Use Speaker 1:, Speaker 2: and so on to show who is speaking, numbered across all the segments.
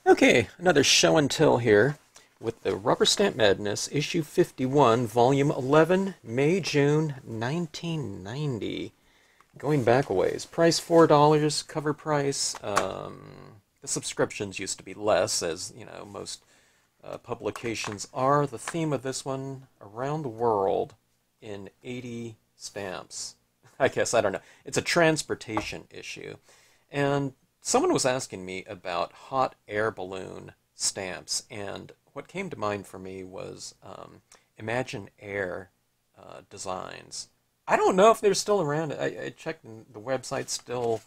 Speaker 1: Okay, another show and tell here with the Rubber Stamp Madness, issue 51, volume 11, May, June 1990. Going back a ways. Price $4, cover price. The subscriptions used to be less, as you know, most publications are. The theme of this one, around the world in 80 stamps. I guess, I don't know. It's a transportation issue. And someone was asking me about hot air balloon stamps, and what came to mind for me was Imagine Air designs. I don't know if they're still around. I checked, and the website's still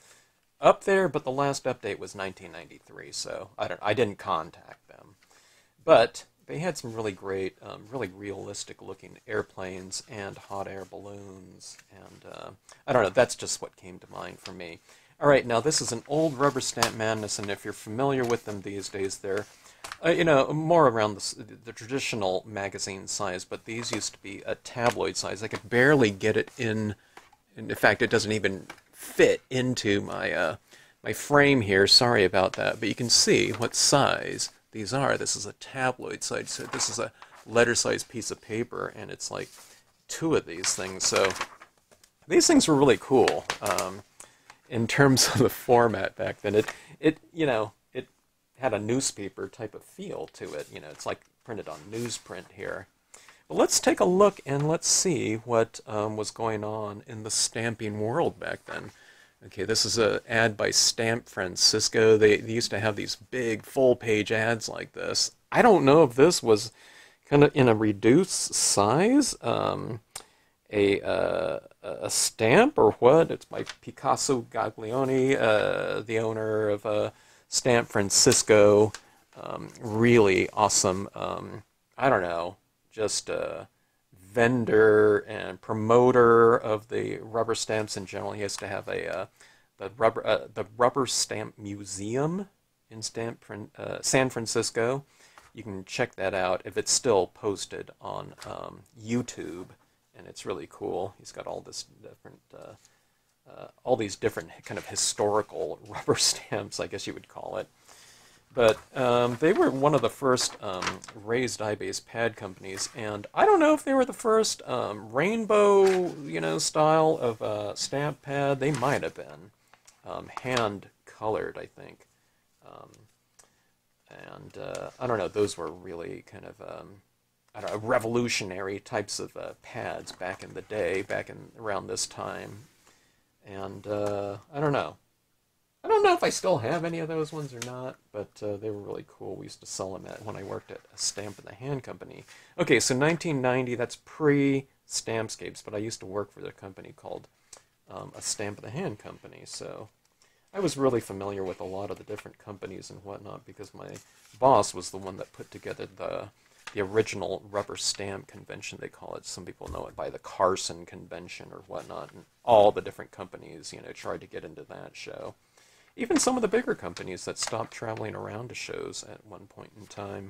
Speaker 1: up there, but the last update was 1993, so I didn't contact them. But they had some really great, really realistic-looking airplanes and hot air balloons, and I don't know. That's just what came to mind for me. All right, now this is an old Rubber Stamp Madness, and if you're familiar with them these days, they're, more around the traditional magazine size, but these used to be a tabloid size. I could barely get it in fact, it doesn't even fit into my frame here. Sorry about that, but you can see what size these are. This is a tabloid size, so this is a letter-sized piece of paper, and it's like two of these things. So these things were really cool. In terms of the format back then, it had a newspaper type of feel to it. It's like printed on newsprint here. But let's take a look and let's see what was going on in the stamping world back then. Okay, this is an ad by Stamp Francisco. They used to have these big full-page ads like this. I don't know if this was kind of in a reduced size. A stamp or what? It's by Picasso Gaglione, the owner of Stamp Francisco. Really awesome. I don't know, just a vendor and promoter of the rubber stamps in general. He has to have the Rubber Stamp Museum in San Francisco. You can check that out if it's still posted on YouTube. And it's really cool. He's got all this different, all these different kind of historical rubber stamps, I guess you would call it. But they were one of the first raised eye-based pad companies, and I don't know if they were the first rainbow, style of stamp pad. They might have been hand-colored, I think. And I don't know. Those were really kind of I don't know, revolutionary types of pads back in the day, around this time. And I don't know. I don't know if I still have any of those ones or not, but they were really cool. We used to sell them when I worked at a Stamp in the Hand company. Okay, so 1990, that's pre-Stampscapes, but I used to work for a company called a Stamp in the Hand company, so I was really familiar with a lot of the different companies and whatnot because my boss was the one that put together the original rubber stamp convention, they call it. Some people know it by the Carson convention or whatnot, and all the different companies, tried to get into that show. Even some of the bigger companies that stopped traveling around to shows at one point in time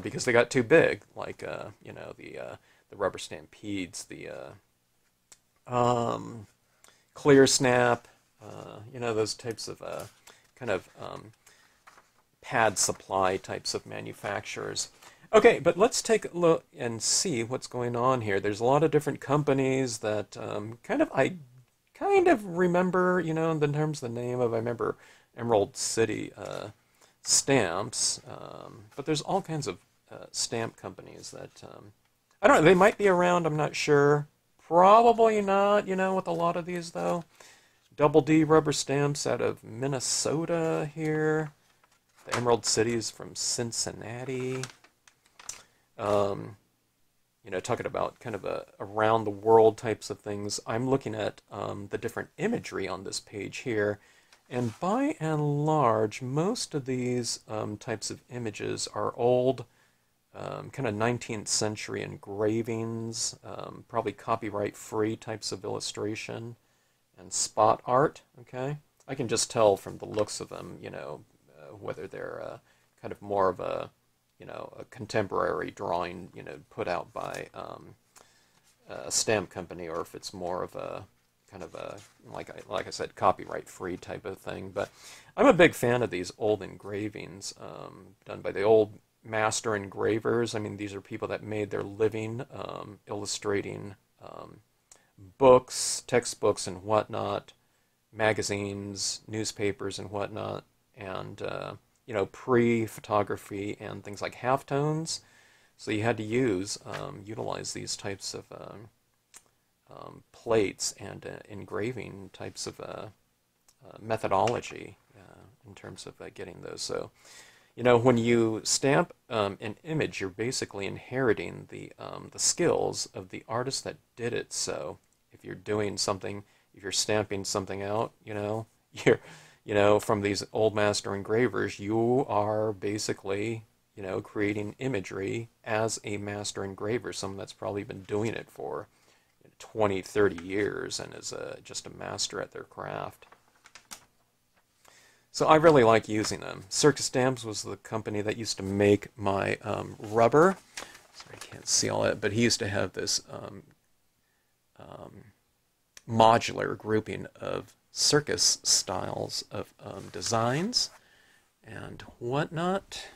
Speaker 1: because they got too big, like, the Rubber Stampedes, the Clear Snap, those types of kind of pad supply types of manufacturers. Okay, but let's take a look and see what's going on here. There's a lot of different companies that I kind of remember, in terms of the name of, I remember Emerald City Stamps, but there's all kinds of stamp companies that, I don't know, they might be around, I'm not sure. Probably not, with a lot of these, though. Double D Rubber Stamps out of Minnesota here. The Emerald City is from Cincinnati. Talking about kind of around the world types of things. I'm looking at the different imagery on this page here, and by and large, most of these types of images are old, kind of 19th century engravings, probably copyright-free types of illustration, and spot art, okay? I can just tell from the looks of them, whether they're kind of more of a contemporary drawing, put out by a stamp company, or if it's more of a kind of a, like I said, copyright-free type of thing. But I'm a big fan of these old engravings done by the old master engravers. I mean, these are people that made their living illustrating books, textbooks, and whatnot, magazines, newspapers, and whatnot, and you know, pre-photography and things like halftones. So you had to utilize these types of plates and engraving types of methodology in terms of getting those. So, you know, when you stamp an image, you're basically inheriting the skills of the artist that did it. So, if you're doing something, if you're stamping something out, you know, from these old master engravers, you are basically, you know, creating imagery as a master engraver, someone that's probably been doing it for 20, 30 years and is just a master at their craft. So I really like using them. Circus Stamps was the company that used to make my rubber. Sorry, I can't see all that, but he used to have this modular grouping of circus styles of designs and whatnot.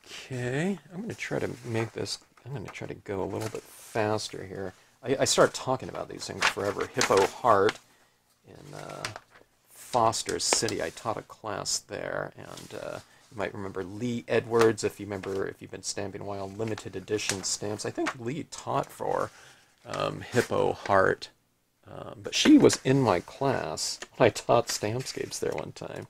Speaker 1: Okay, I'm going to try to make this, I'm going to try to go a little bit faster here. I start talking about these things forever. Hippo Heart in Foster City. I taught a class there, and you might remember Lee Edwards, if you've been stamping a while, limited edition stamps. I think Lee taught for Hippo Heart, but she was in my class when I taught Stampscapes there one time.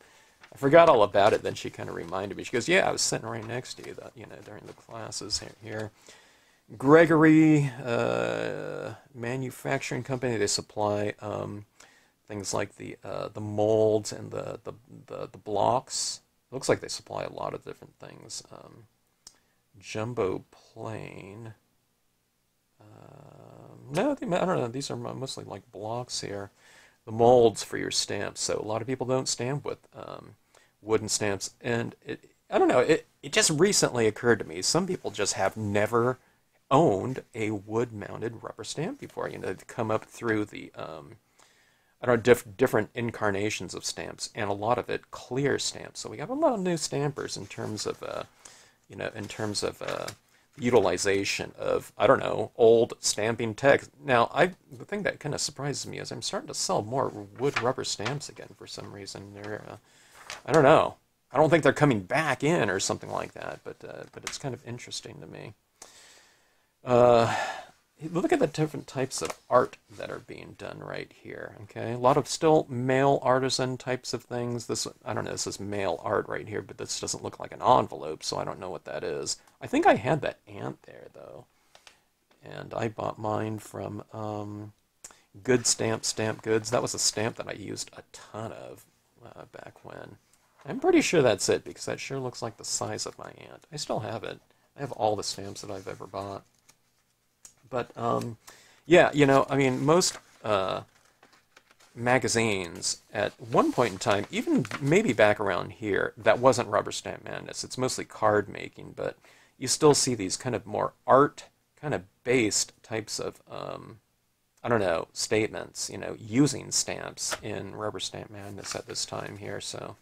Speaker 1: I forgot all about it, then she kind of reminded me. She goes, yeah, I was sitting right next to you, you know, during the classes here. Gregory Manufacturing Company, they supply things like the molds and the blocks. It looks like they supply a lot of different things. Jumbo Plane. No, I don't know. These are mostly like blocks here. The molds for your stamps. So a lot of people don't stamp with wooden stamps, and I don't know. It just recently occurred to me. Some people just have never owned a wood-mounted rubber stamp before. You know, they've come up through the I don't know, different incarnations of stamps, and a lot of it clear stamps. So we got a lot of new stampers in terms of you know, in terms of utilization of, I don't know, old stamping text. Now, the thing that kind of surprises me is I'm starting to sell more wood rubber stamps again for some reason. They're I don't know. I don't think they're coming back in or something like that, but it's kind of interesting to me. Look at the different types of art that are being done right here, okay? A lot of still male artisan types of things. This, I don't know, this is male art right here, but this doesn't look like an envelope, so I don't know what that is. I think I had that ant there, though. And I bought mine from Good Stamp Goods. That was a stamp that I used a ton of back when. I'm pretty sure that's it, because that sure looks like the size of my ant. I still have it. I have all the stamps that I've ever bought. But, yeah, you know, I mean, most magazines at one point in time, even maybe back around here, that wasn't Rubberstamp Madness. It's mostly card making, but you still see these kind of more art, kind of based types of, I don't know, statements, you know, using stamps in Rubberstamp Madness at this time here, so.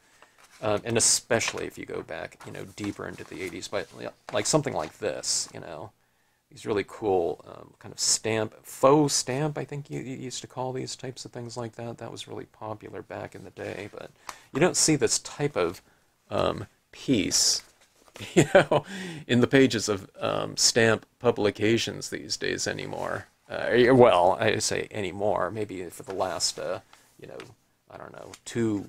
Speaker 1: And especially if you go back, you know, deeper into the 80s, but like something like this, you know. These really cool kind of stamp, faux stamp, I think you used to call these types of things like that. That was really popular back in the day, but you don't see this type of piece, you know, in the pages of stamp publications these days anymore. Well, I say anymore, maybe for the last, you know, I don't know, 2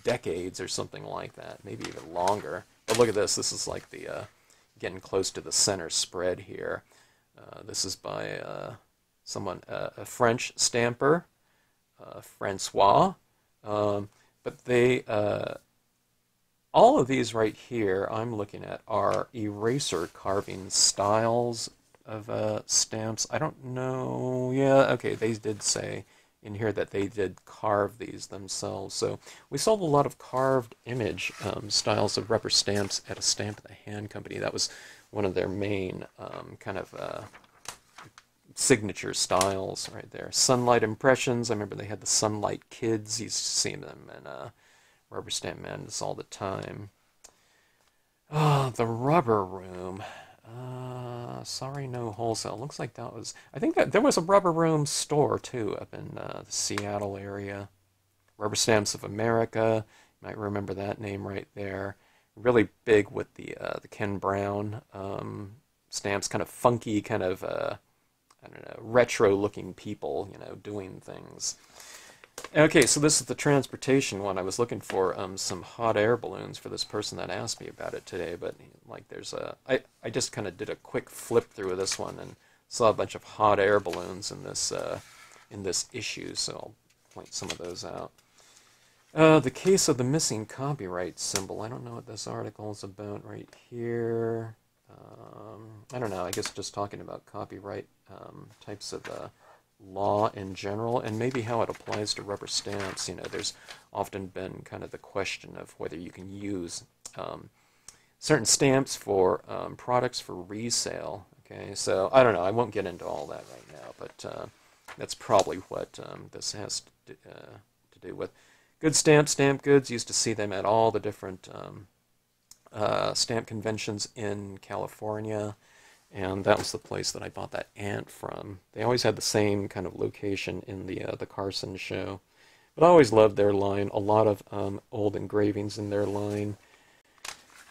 Speaker 1: decades or something like that, maybe even longer. But look at this. This is like the getting close to the center spread here. This is by someone, a French stamper, Francois. But they, all of these right here I'm looking at are eraser carving styles of stamps. I don't know. Yeah, okay, they did say in here that they did carve these themselves. So we sold a lot of carved image styles of rubber stamps at a Stamp in the Hand company. That was one of their main kind of signature styles right there. Sunlight Impressions. I remember they had the Sunlight Kids. You used to see them in Rubber Stamp Madness all the time. Oh, the Rubber Room. Sorry, no wholesale. Looks like that was... I think that there was a Rubber Room store, too, up in the Seattle area. Rubber Stamps of America. You might remember that name right there. Really big with the Ken Brown stamps. Kind of funky, kind of, I don't know, retro-looking people, you know, doing things. Okay, so this is the transportation one. I was looking for some hot air balloons for this person that asked me about it today, but like there's a... I just kind of did a quick flip through of this one and saw a bunch of hot air balloons in this issue, so I'll point some of those out. The case of the missing copyright symbol. I don't know what this article is about right here. I don't know, I guess just talking about copyright types of law in general, and maybe how it applies to rubber stamps. You know, there's often been kind of the question of whether you can use certain stamps for products for resale. Okay, so I don't know, I won't get into all that right now, but that's probably what this has to do with. Good Stamp, Stamp Goods. Used to see them at all the different stamp conventions in California. And that was the place that I bought that ant from. They always had the same kind of location in the Carson show. But I always loved their line. A lot of old engravings in their line.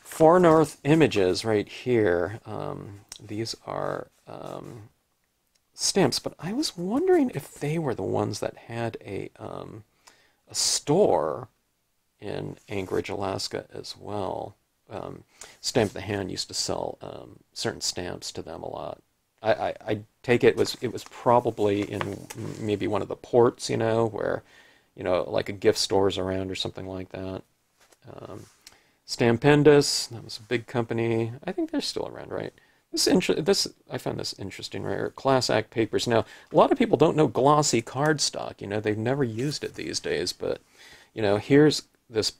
Speaker 1: Far North Images right here. These are stamps, but I was wondering if they were the ones that had a store in Anchorage, Alaska as well. Stamp the Hand used to sell certain stamps to them a lot. I take it was probably in maybe one of the ports, you know, where, you know, like a gift stores around or something like that. Stampendous, that was a big company. I think they're still around, right? I found this interesting right here. Class Act Papers. Now, a lot of people don't know glossy cardstock. You know, they've never used it these days, but, you know, here's this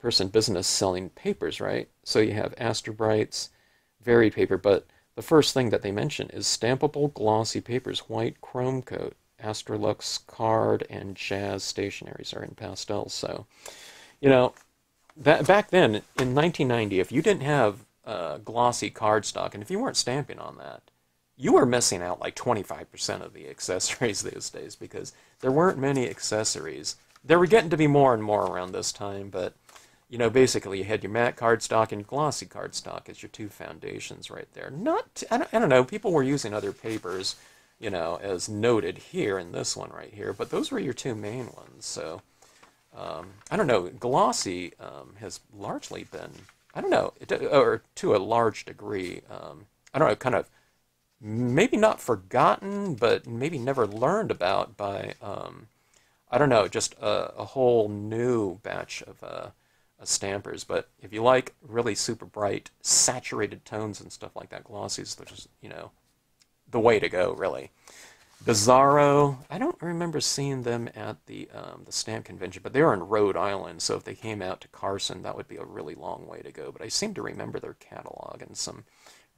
Speaker 1: person business selling papers, right? So you have Astrobrites, varied paper, but the first thing that they mention is stampable glossy papers, white chrome coat, Astrolux card, and Jazz stationaries are in pastels. So, you know, that back then in 1990, if you didn't have glossy cardstock, and if you weren't stamping on that, you were missing out like 25% of the accessories these days, because there weren't many accessories. There were getting to be more and more around this time, but you know, basically you had your matte cardstock and glossy cardstock as your two foundations right there. I don't know, people were using other papers, you know, as noted here in this one right here, but those were your two main ones. So, I don't know, glossy has largely been, I don't know, or to a large degree, I don't know, kind of maybe not forgotten, but maybe never learned about by, I don't know, just a whole new batch of stampers. But if you like really super bright, saturated tones and stuff like that, glossies, they're just, you know, the way to go, really. Bizarro, I don't remember seeing them at the stamp convention, but they were in Rhode Island, so if they came out to Carson, that would be a really long way to go. But I seem to remember their catalog and some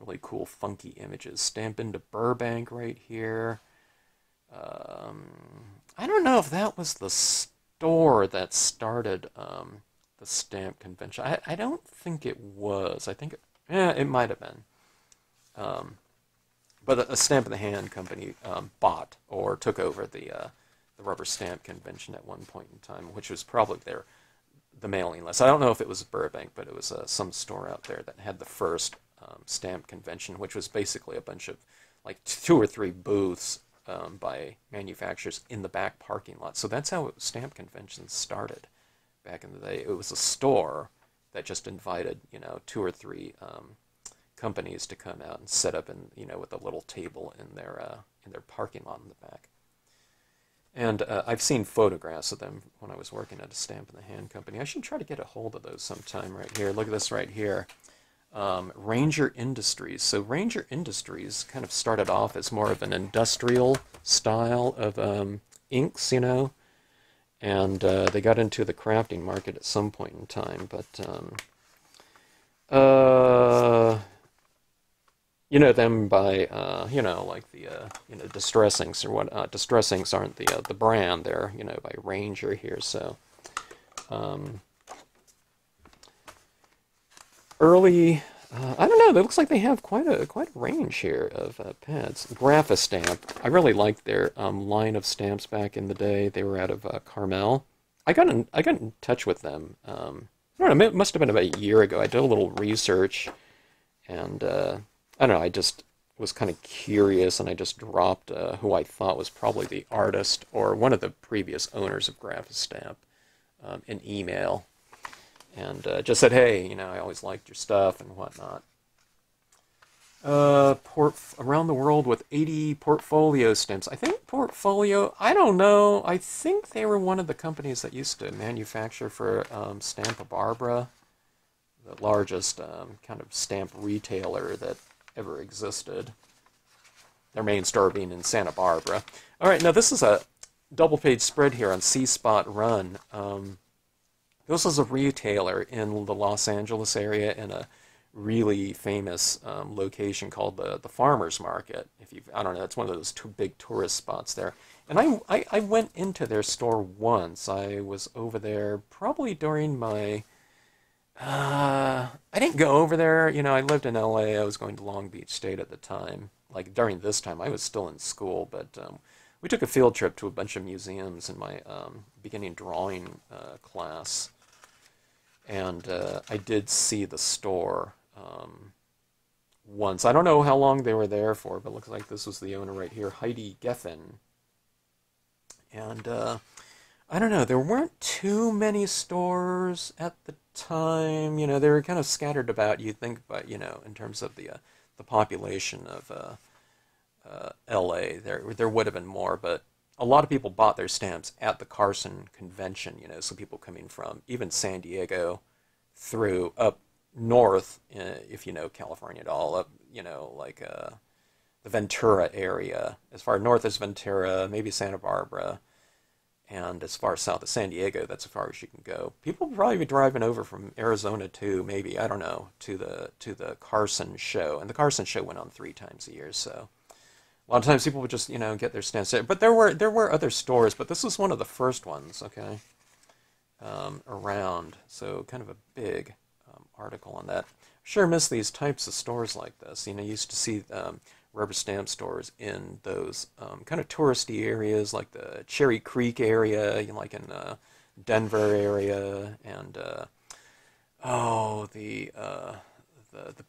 Speaker 1: really cool, funky images. Stamp into Burbank right here. I don't know if that was the store that started the stamp convention. I don't think it was. I think it might have been. But a Stamp in the Hand company bought or took over the Rubber Stamp Convention at one point in time, which was probably the mailing list. I don't know if it was Burbank, but it was some store out there that had the first stamp convention, which was basically a bunch of like 2 or 3 booths by manufacturers in the back parking lot. So that's how stamp conventions started back in the day. It was a store that just invited, you know, 2 or 3 companies to come out and set up in, you know, with a little table in their parking lot in the back. And I've seen photographs of them when I was working at a Stamp in the Hand company. I should try to get a hold of those sometime right here. Look at this right here. Ranger Industries. So Ranger Industries kind of started off as more of an industrial style of inks, you know, and they got into the crafting market at some point in time. But You know them by, like the, Distress Inks or what. Distress Inks aren't the brand. They're, by Ranger here. So, um, early, I don't know. It looks like they have quite a range here of pads. Graphostamp. I really liked their line of stamps back in the day. They were out of Carmel. I got in touch with them. I don't know. It must have been about a year ago. I did a little research, and I don't know. I just was kind of curious, and I just dropped who I thought was probably the artist or one of the previous owners of Graphostamp an email, and just said, hey, I always liked your stuff and whatnot. Around the world with 80 portfolio stamps. I think Portfolio, I don't know. I think they were one of the companies that used to manufacture for Stampa Barbara, the largest kind of stamp retailer that ever existed. Their main store being in Santa Barbara. All right, now this is a double page spread here on C Spot Run. This is a retailer in the Los Angeles area in a really famous location called the Farmers Market. If you, I don't know, it's one of those two big tourist spots there. And I went into their store once. I was over there probably during my I didn't go over there. I lived in LA. I was going to Long Beach State at the time. Like during this time, I was still in school, but we took a field trip to a bunch of museums in my beginning drawing class, and I did see the store once. I don't know how long they were there for, but it looks like this was the owner right here, Heidi Geffen. And I don't know, there weren't too many stores at the time. They were kind of scattered about, you think, but in terms of the population of LA, there would have been more, but a lot of people bought their stamps at the Carson convention, so people coming from even San Diego through up north, if you know California at all, up, like the Ventura area, as far north as Ventura, maybe Santa Barbara, and as far south as San Diego, that's as far as you can go. People would probably be driving over from Arizona too, maybe, I don't know, to the Carson show. And the Carson show went on 3 times a year, so a lot of times people would just, get their stamps there. But there were other stores, but this was one of the first ones, okay, around. So kind of a big article on that. Sure miss these types of stores like this. You used to see rubber stamp stores in those kind of touristy areas, like the Cherry Creek area, like in Denver area, and the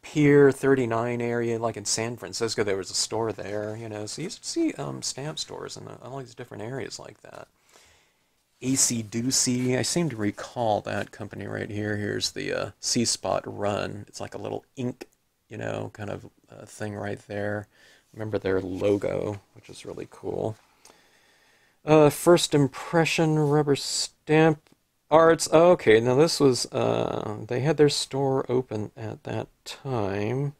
Speaker 1: Pier 39 area, like in San Francisco. There was a store there, So you used to see stamp stores in all these different areas like that. AC Ducey, I seem to recall that company right here. Here's the C Spot Run. It's like a little ink, kind of thing right there. Remember their logo, which is really cool. First Impression Rubber Stamp Arts. Oh, okay, now this was, they had their store open at that time.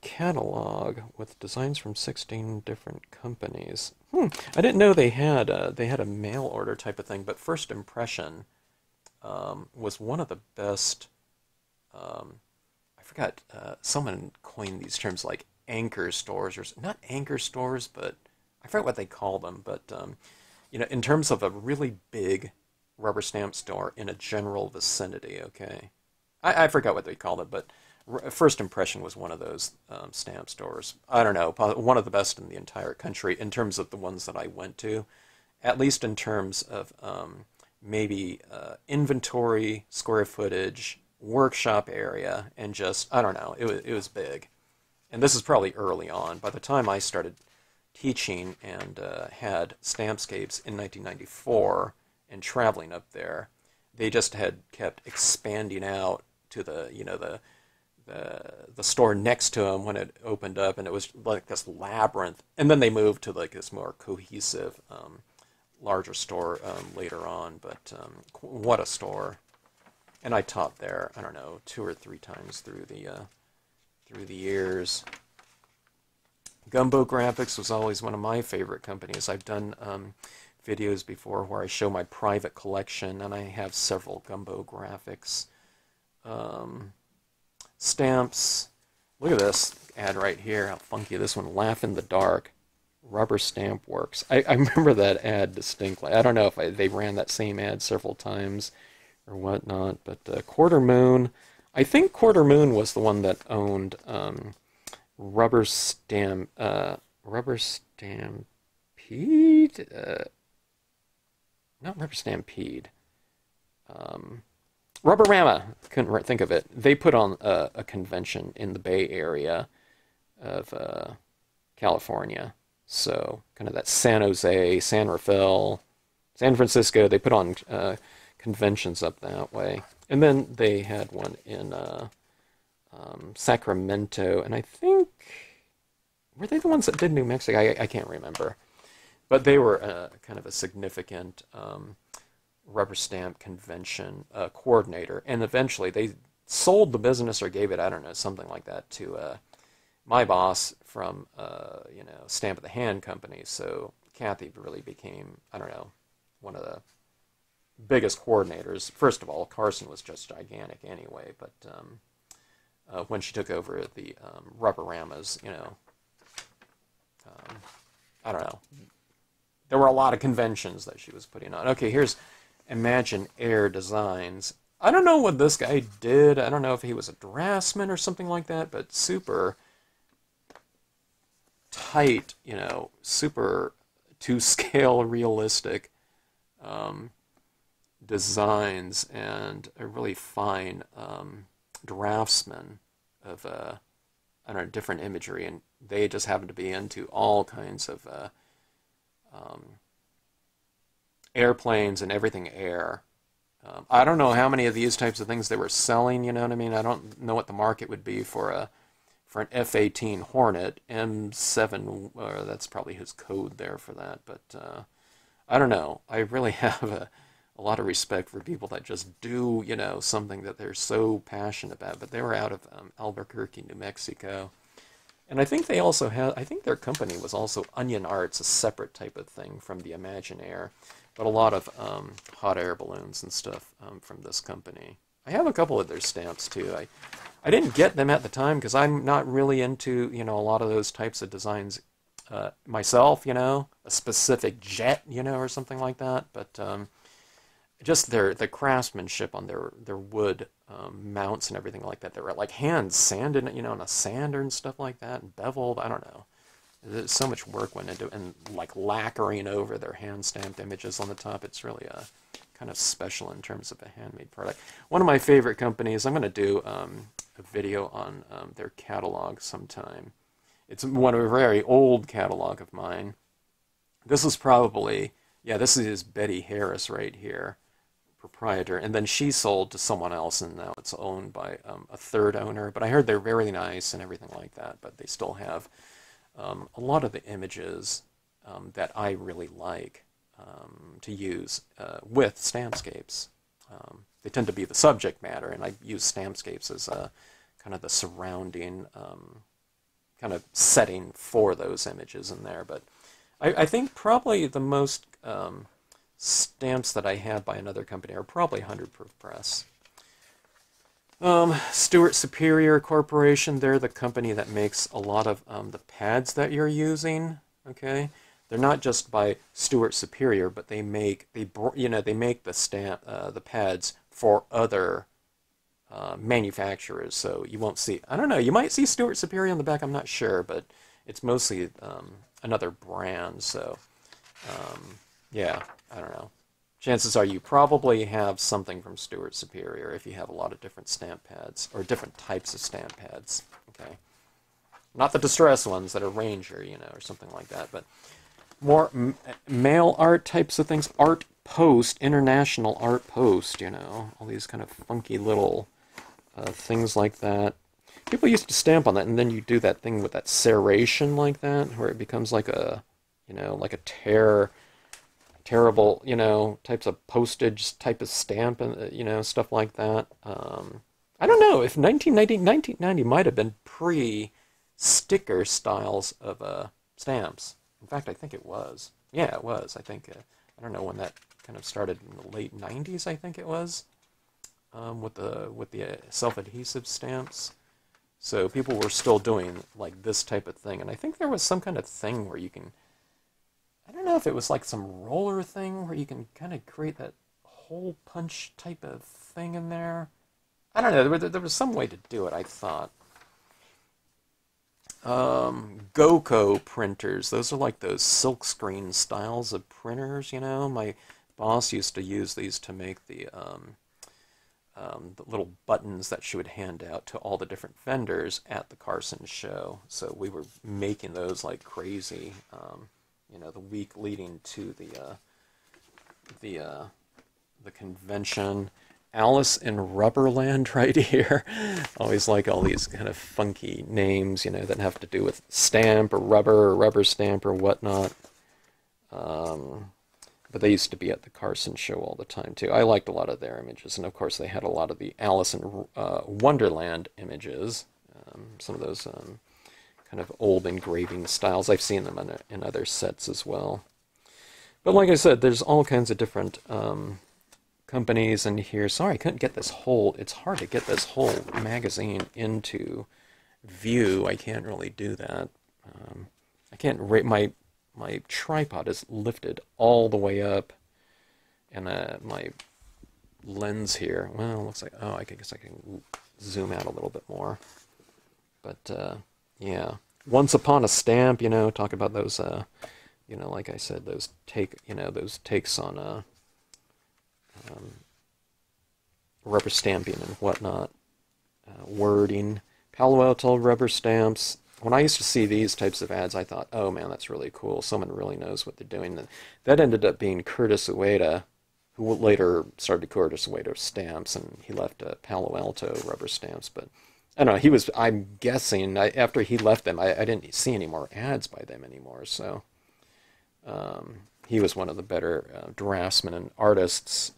Speaker 1: Catalog with designs from 16 different companies. I didn't know they had a mail order type of thing, but First Impression was one of the best. I forgot, someone coined these terms like anchor stores, or not anchor stores, but I forget what they call them. But in terms of a really big rubber stamp store in a general vicinity. Okay, I forgot what they called it, but First Impression was one of those stamp stores. I don't know, one of the best in the entire country in terms of the ones that I went to, at least in terms of maybe inventory, square footage, workshop area, and just, I don't know, it was big. And this is probably early on. By the time I started teaching and had Stampscapes in 1994 and traveling up there, they just had kept expanding out to the store next to them when it opened up, and it was like this labyrinth. And then they moved to like this more cohesive, larger store later on. But what a store! And I taught there, I don't know, 2 or 3 times through the years. Gumbo Graphics was always one of my favorite companies. I've done videos before where I show my private collection, and I have several Gumbo Graphics stamps. Look at this ad right here. How funky this one. Laugh in the dark. Rubber Stamp Works. I remember that ad distinctly. I don't know if they ran that same ad several times or whatnot, but Quarter Moon. I think Quarter Moon was the one that owned Rubber Stampede? Not Rubber Stampede. Rubberama. Couldn't think of it. They put on a convention in the Bay Area of California. So kind of that San Jose, San Rafael, San Francisco. They put on conventions up that way. And then they had one in Sacramento. And I think, were they the ones that did New Mexico? I can't remember. But they were kind of a significant rubber stamp convention coordinator. And eventually they sold the business or gave it, I don't know, something like that to my boss from, Stamp of the Hand company. So Kathy really became, I don't know, one of the biggest coordinators. First of all, Carson was just gigantic anyway, but when she took over the Rubberama's, I don't know. There were a lot of conventions that she was putting on. Okay, here's Imagine Air Designs. I don't know what this guy did. I don't know if he was a draftsman or something like that, but super tight, super to-scale realistic designs and a really fine draftsman of, I don't know, different imagery. And they just happen to be into all kinds of airplanes and everything air. I don't know how many of these types of things they were selling, you know what I mean? I don't know what the market would be for an F-18 Hornet, M7, that's probably his code there for that, but I don't know. I really have a lot of respect for people that just do, something that they're so passionate about, but they were out of Albuquerque, New Mexico. And I think they also had, I think their company was also Onion Arts, a separate type of thing from the Imaginaire, but a lot of hot air balloons and stuff from this company. I have a couple of their stamps too. I didn't get them at the time because I'm not really into, a lot of those types of designs myself, a specific jet, or something like that, but just the craftsmanship on their wood mounts and everything like that. They were like hand sanded, on a sander and stuff like that, and beveled. I don't know. There's so much work went into it, and like lacquering over their hand stamped images on the top. It's really kind of special in terms of a handmade product. One of my favorite companies. I'm going to do a video on their catalog sometime. It's one of a very old catalog of mine. This is probably, this is Betty Harris right here, proprietor, and then she sold to someone else, and now it's owned by a third owner. But I heard they're very nice and everything like that, but they still have a lot of the images that I really like to use with Stampscapes. They tend to be the subject matter, and I use Stampscapes as kind of the surrounding kind of setting for those images in there. But I think probably the most stamps that I have by another company are probably 100 Proof Press. Stuart Superior Corporation, they're the company that makes a lot of the pads that you're using, okay? They're not just by Stuart Superior, but they make they make the stamp the pads for other manufacturers. So you won't see, I don't know, you might see Stuart Superior on the back, I'm not sure, but it's mostly another brand. So yeah, I don't know. Chances are you probably have something from Stuart Superior if you have a lot of different stamp pads, or different types of stamp pads, okay? Not the distress ones that are Ranger, or something like that, but more mail art types of things. Art Post, International Art Post, all these kind of funky little things like that. People used to stamp on that, and then you do that thing with that serration like that, where it becomes like a, like a terrible, types of postage type of stamp and, stuff like that. I don't know if 1990 might have been pre-sticker styles of stamps. In fact, I think it was. Yeah, it was. I think, I don't know when that kind of started, in the late 90s, I think it was, with the self-adhesive stamps. So people were still doing like this type of thing. And I think there was some kind of thing where you can, I don't know if it was like some roller thing where you can kind of create that hole punch type of thing in there. I don't know. There was some way to do it, I thought. GoCo printers. Those are like those silkscreen styles of printers, you know. My boss used to use these to make the little buttons that she would hand out to all the different vendors at the Carson show. So we were making those like crazy, you know, the week leading to the convention. Alice in Rubberland right here. Always like all these kind of funky names, you know, that have to do with stamp or rubber stamp or whatnot. But they used to be at the Carson show all the time too. I liked a lot of their images, and of course they had a lot of the Alice in Wonderland images. Some of those kind of old engraving styles. I've seen them in other sets as well. But like I said, there's all kinds of different companies in here. Sorry, I couldn't get this whole, it's hard to get this whole magazine into view. I can't really do that. I can't rate my tripod is lifted all the way up, and my lens here, well, it looks like, oh, I guess I can zoom out a little bit more. But yeah, Once Upon a Stamp, you know, talk about those, you know, like I said, those takes on rubber stamping and whatnot, wording. Palo Alto rubber stamps. When I used to see these types of ads, I thought, oh man, that's really cool. Someone really knows what they're doing. And that ended up being Curtis Ueda, who later started Curtis Ueda Stamps, and he left Palo Alto rubber stamps. But I don't know, I'm guessing, after he left them, I didn't see any more ads by them anymore. So he was one of the better draftsmen and artists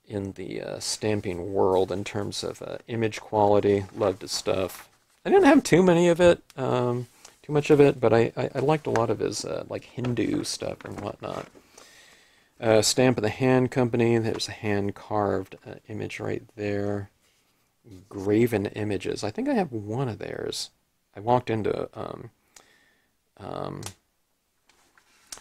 Speaker 1: in the stamping world in terms of image quality. Loved his stuff. I didn't have too much of it, but I liked a lot of his like Hindu stuff and whatnot. Stamp of the Hand Company. There's a hand-carved image right there. Graven Images. I think I have one of theirs. I walked into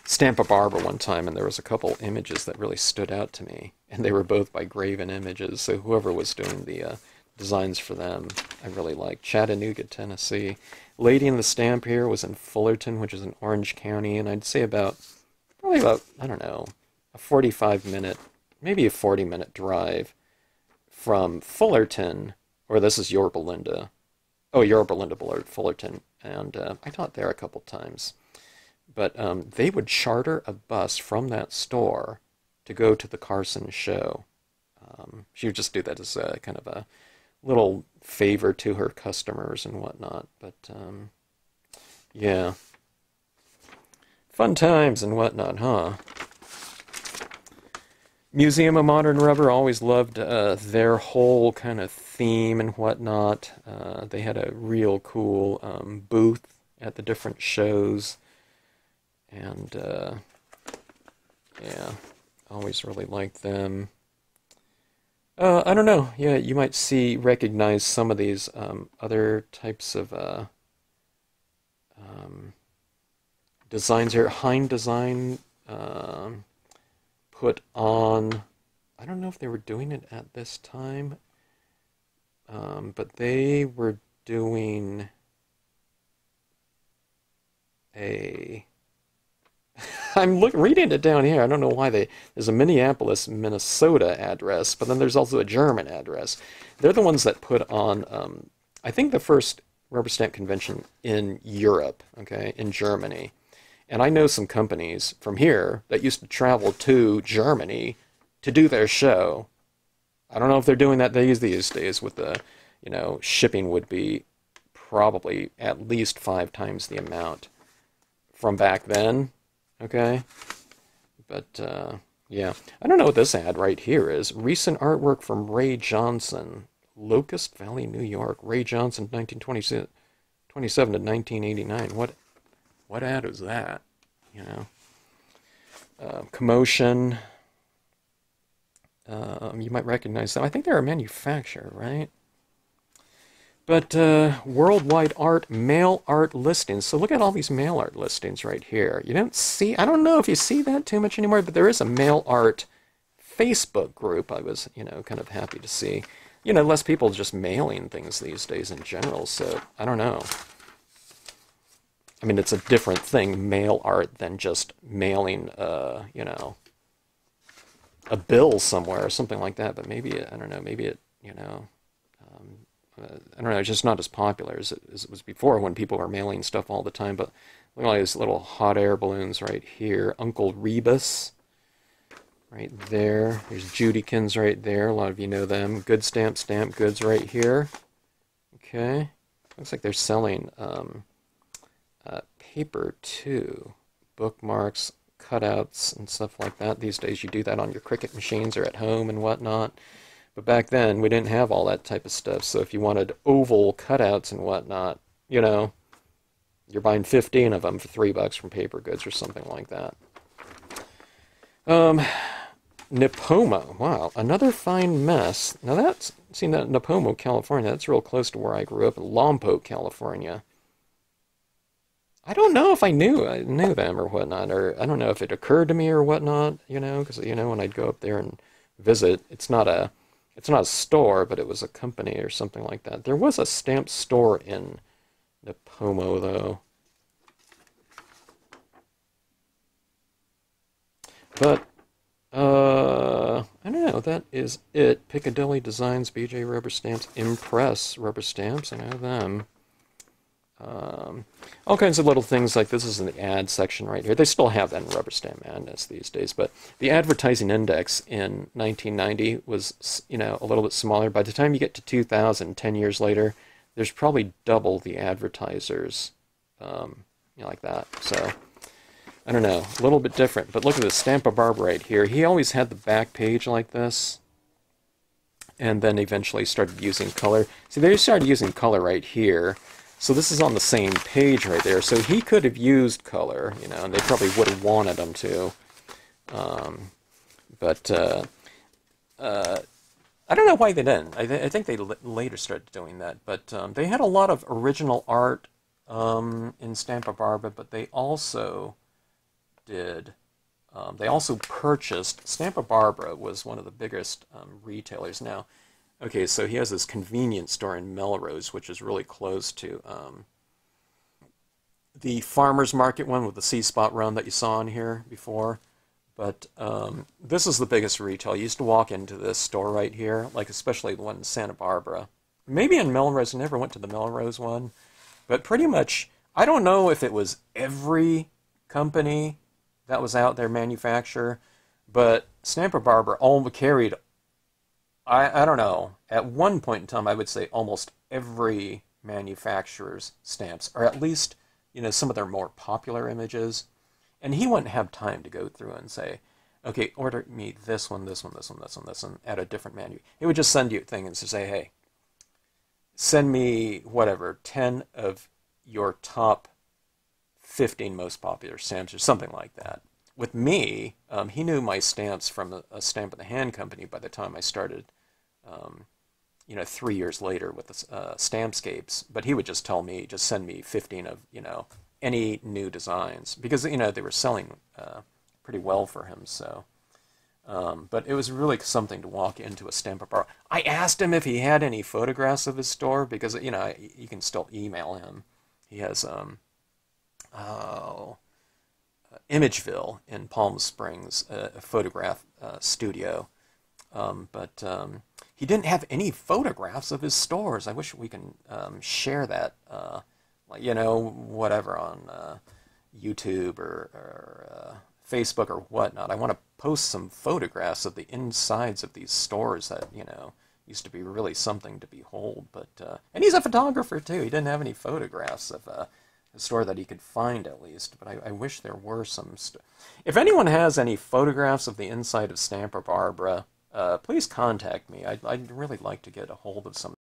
Speaker 1: Stamp a Barber one time, and there was a couple images that really stood out to me, and they were both by Graven Images. So whoever was doing the designs for them, I really liked. Chattanooga, Tennessee. Lady in the Stamp here was in Fullerton, which is in Orange County, and I'd say probably about, I don't know, a 45-minute, maybe a 40-minute drive from Fullerton, or this is Yorba Linda. Oh, Yorba Linda Bullard, Fullerton, and I taught there a couple times. But they would charter a bus from that store to go to the Carson show. She would just do that as a kind of a little favor to her customers and whatnot. But yeah, fun times and whatnot, huh? Museum of Modern Rubber, always loved their whole kind of theme and whatnot. They had a real cool booth at the different shows, and yeah, always really liked them. I don't know. Yeah, you might recognize some of these other types of designs here. Hind Design put on, I don't know if they were doing it at this time, but they were doing I'm reading it down here. I don't know why there's a Minneapolis, Minnesota address, but then there's also a German address. They're the ones that put on, I think, the first rubber stamp convention in Europe, okay, in Germany. And I know some companies from here that used to travel to Germany to do their show. I don't know if they're doing that these days with the, you know, shipping would be probably at least 5 times the amount from back then. Okay, but yeah, I don't know what this ad right here is. Recent artwork from Ray Johnson, Locust Valley, New York. Ray Johnson, 1927 to 1989. What ad is that? You know, Commotion. You might recognize them. I think they're a manufacturer, right? But worldwide art, mail art listings. So look at all these mail art listings right here. You don't see, I don't know if you see that too much anymore, but there is a mail art Facebook group. I was, kind of happy to see. Less people just mailing things these days in general, so I don't know. I mean, it's a different thing, mail art, than just mailing, a bill somewhere or something like that. But maybe, I don't know, maybe it, I don't know, it's just not as popular as it was before when people were mailing stuff all the time. But look at all these little hot air balloons right here. Uncle Rebus, right there. There's Judykins right there. A lot of you know them. Good Stamp Goods right here. Okay. Looks like they're selling paper too. Bookmarks, cutouts, and stuff like that. These days you do that on your Cricut machines or at home and whatnot. But back then, we didn't have all that type of stuff, so if you wanted oval cutouts and whatnot, you're buying 15 of them for $3 from Paper Goods or something like that. Nipomo, wow, another fine mess. Now that's, seen that Nipomo, California, that's real close to where I grew up in Lompoc, California. I don't know if I knew them or whatnot, or I don't know if it occurred to me or whatnot, because, when I'd go up there and visit, it's not a store, but it was a company or something like that. There was a stamp store in Nipomo, though. But, I don't know, that is it. Piccadilly Designs, BJ Rubber Stamps, Impress Rubber Stamps, I know them. All kinds of little things like this is in the ad section right here. They still have that in Rubberstampmadness these days, but the advertising index in 1990 was, a little bit smaller. By the time you get to 2000, 10 years later, there's probably double the advertisers, like that. So, I don't know, a little bit different. But look at this Stamp-A-Barber right here. He always had the back page like this, and then eventually started using color. See, they started using color right here. So this is on the same page right there. So he could have used color, and they probably would have wanted him to. But I don't know why they didn't. I think they later started doing that. But they had a lot of original art in Stamp-A-Barber, but they also did. They also purchased. Stamp-A-Barber was one of the biggest retailers now. Okay, so he has this convenience store in Melrose, which is really close to the farmer's market one with the C-spot run that you saw in here before. But this is the biggest retail. You used to walk into this store right here, like especially the one in Santa Barbara. Maybe in Melrose. I never went to the Melrose one. But pretty much, I don't know if it was every company that was out there, manufacturer, but Stamp-A-Barber all carried, I don't know, at one point in time I would say almost every manufacturer's stamps, or at least, some of their more popular images. And he wouldn't have time to go through and say, okay, order me this one, this one, this one, this one, this one, at a different menu. He would just send you a thing and say, hey, send me, whatever, 10 of your top 15 most popular stamps, or something like that. With me, he knew my stamps from a Stamp in the Hand company by the time I started, 3 years later with the Stampscapes. But he would just tell me, just send me 15 of, any new designs. Because, they were selling pretty well for him, so. But it was really something to walk into a Stamp-A-Barber. I asked him if he had any photographs of his store, because, you can still email him. He has, Imageville in Palm Springs, a photograph studio. But he didn't have any photographs of his stores. I wish we can share that, whatever, on YouTube or Facebook or whatnot. I want to post some photographs of the insides of these stores that, used to be really something to behold. But and he's a photographer, too. He didn't have any photographs of a store that he could find, at least. But I wish there were some. If anyone has any photographs of the inside of Stamp-A-Barber, please contact me. I'd really like to get a hold of some.